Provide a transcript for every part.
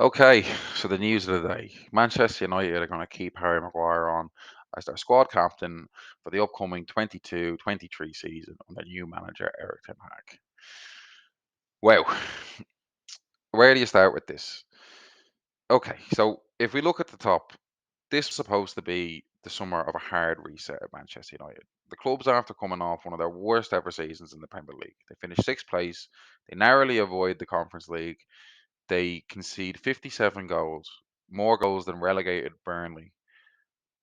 Okay, so the news of the day. Manchester United are going to keep Harry Maguire on as their squad captain for the upcoming 22-23 season under new manager Erik Ten Hag. Wow, where do you start with this? Okay, so if we look at the top, this was supposed to be the summer of a hard reset at Manchester United. The club's after coming off one of their worst ever seasons in the Premier League. They finished sixth place, they narrowly avoid the Conference League, they concede 57 goals, more goals than relegated Burnley.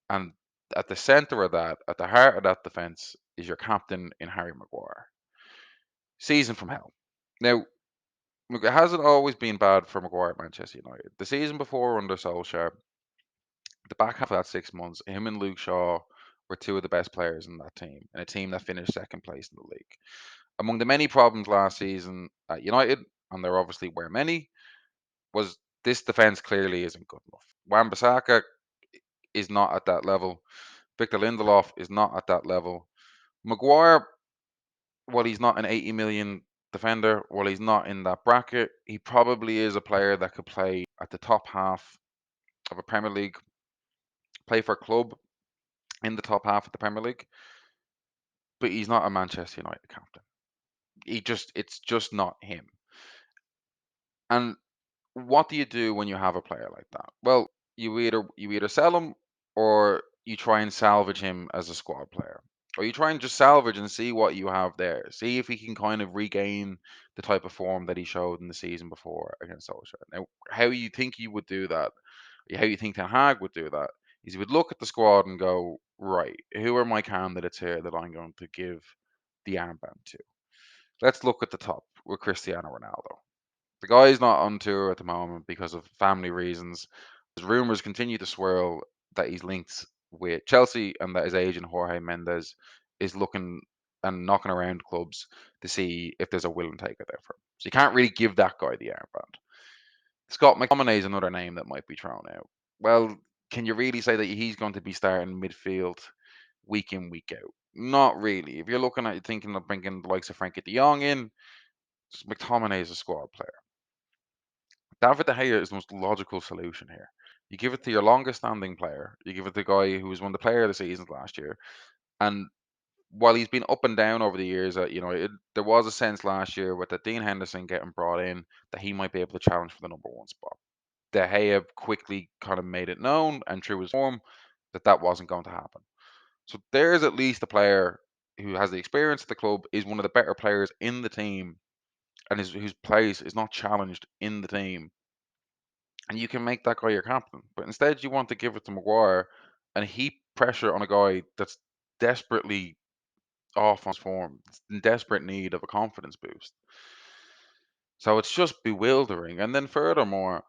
And at the centre of that, at the heart of that defence, is your captain in Harry Maguire. Season from hell. Now, look, it hasn't always been bad for Maguire at Manchester United. The season before under Solskjaer, the back half of that 6 months, him and Luke Shaw were two of the best players in that team, and a team that finished second place in the league. Among the many problems last season at United, and there obviously were many, was this defence clearly isn't good enough. Wan-Bissaka is not at that level. Victor Lindelof is not at that level. Maguire, while he's not an 80 million defender, while he's not in that bracket, he probably is a player that could play at the top half of a Premier League, play for a club in the top half of the Premier League, but he's not a Manchester United captain. It's just not him. And what do you do when you have a player like that? Well, you either sell him or you try and salvage him as a squad player. Or you try and just salvage and see what you have there. See if he can kind of regain the type of form that he showed in the season before against Solskjaer. Now, how you think you would do that, how you think Ten Hag would do that, is he would look at the squad and go, right, who are my candidates here that I'm going to give the armband to? Let's look at the top with Cristiano Ronaldo. The guy's not on tour at the moment because of family reasons. There's rumors continue to swirl that he's linked with Chelsea and that his agent Jorge Mendes is looking and knocking around clubs to see if there's a will and taker there for him. So you can't really give that guy the armband. Scott McTominay is another name that might be thrown out. Well, can you really say that he's going to be starting midfield week in, week out? Not really. If you're looking at thinking of bringing the likes of Frankie de Jong in, McTominay is a squad player. David De Gea is the most logical solution here. You give it to your longest standing player. You give it to the guy who was one of the player of the season last year. And while he's been up and down over the years, there was a sense last year with the Dean Henderson getting brought in that he might be able to challenge for the number one spot. De Gea quickly kind of made it known and through his form that that wasn't going to happen. So there's at least a player who has the experience at the club, is one of the better players in the team, and whose place is not challenged in the team, and you can make that guy your captain. But instead, you want to give it to Maguire and heap pressure on a guy that's desperately off on his form, in desperate need of a confidence boost. So it's just bewildering. And then furthermore,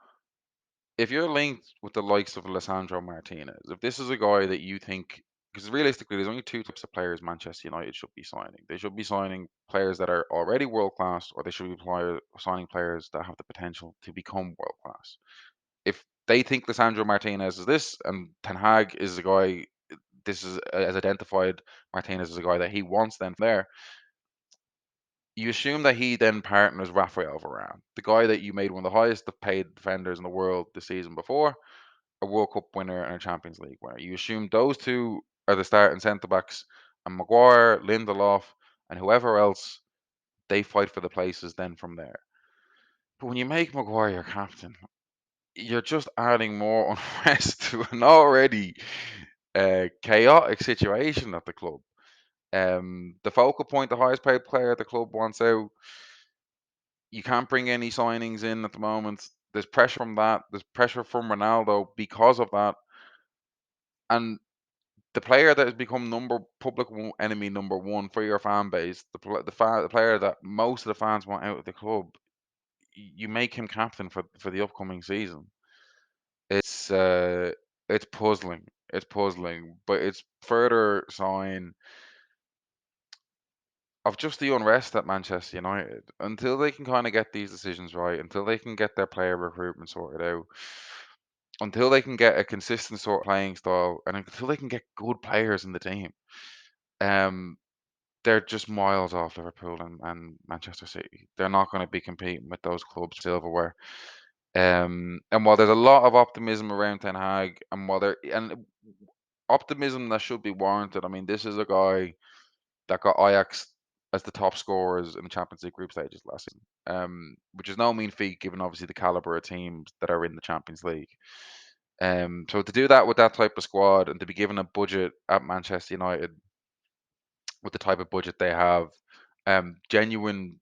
if you're linked with the likes of Alessandro Martinez, if this is a guy that you think, because realistically, there's only two types of players Manchester United should be signing. They should be signing players that are already world class, or they should be signing players that have the potential to become world class. If they think Lissandro Martinez is this, and Ten Hag is the guy, this is as identified Martinez as a guy that he wants, then from there, you assume that he then partners Rafael Varane, the guy that you made one of the highest paid defenders in the world the season before, a World Cup winner and a Champions League winner. You assume those two are the starting centre backs, and Maguire, Lindelof, and whoever else, they fight for the places then from there. But when you make Maguire your captain, you're just adding more unrest to an already chaotic situation at the club. The focal point, the highest paid player at the club wants out. You can't bring any signings in at the moment. There's pressure from that. There's pressure from Ronaldo because of that. And the player that has become enemy number one for your fan base, the player that most of the fans want out of the club, you make him captain for the upcoming season. It's uh, it's puzzling. It's puzzling, but it's further sign of just the unrest at Manchester United until they can kind of get these decisions right, until they can get their player recruitment sorted out, until they can get a consistent sort of playing style, and until they can get good players in the team. Um, they're just miles off Liverpool and Manchester City. They're not going to be competing with those clubs for silverware. And while there's a lot of optimism around Ten Hag, and while there and optimism that should be warranted, I mean, this is a guy that got Ajax as the top scorers in the Champions League group stages last season, which is no mean feat given obviously the caliber of teams that are in the Champions League. So to do that with that type of squad and to be given a budget at Manchester United with the type of budget they have, genuine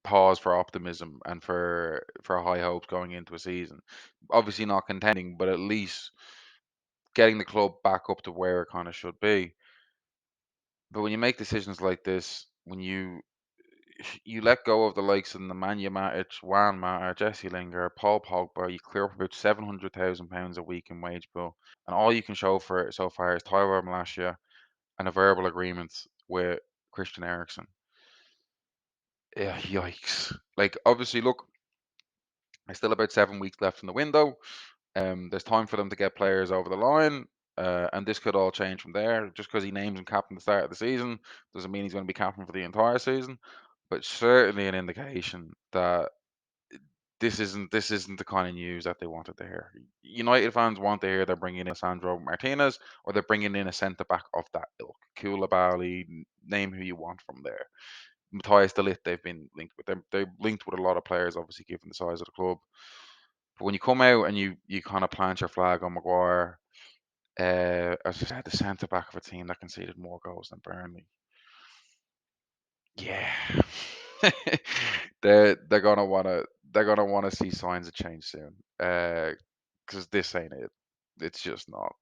pause for optimism and for high hopes going into a season. Obviously not contending, but at least getting the club back up to where it kind of should be. But when you make decisions like this, when you let go of the likes of Nemanja Matic, Juan Mata, Jesse Lingard, Paul Pogba, you clear up about £700,000 a week in wage bill, and all you can show for it so far is Tyrone Malacia and a verbal agreement with Christian Eriksen. Yeah, yikes! Like obviously, look, there's still about 7 weeks left in the window. There's time for them to get players over the line, and this could all change from there. Just because he names him captain at the start of the season doesn't mean he's going to be captain for the entire season. But certainly an indication that this isn't the kind of news that they wanted to hear. United fans want to hear they're bringing in Sandro Martinez or they're bringing in a centre back of that ilk. Koulibaly, name who you want from there. Matthias De Ligt, they've been linked with them. They're linked with a lot of players, obviously, given the size of the club. But when you come out and you kind of plant your flag on Maguire, as I said, the centre back of a team that conceded more goals than Burnley. Yeah, they're gonna wanna see signs of change soon. Because this ain't it. It's just not.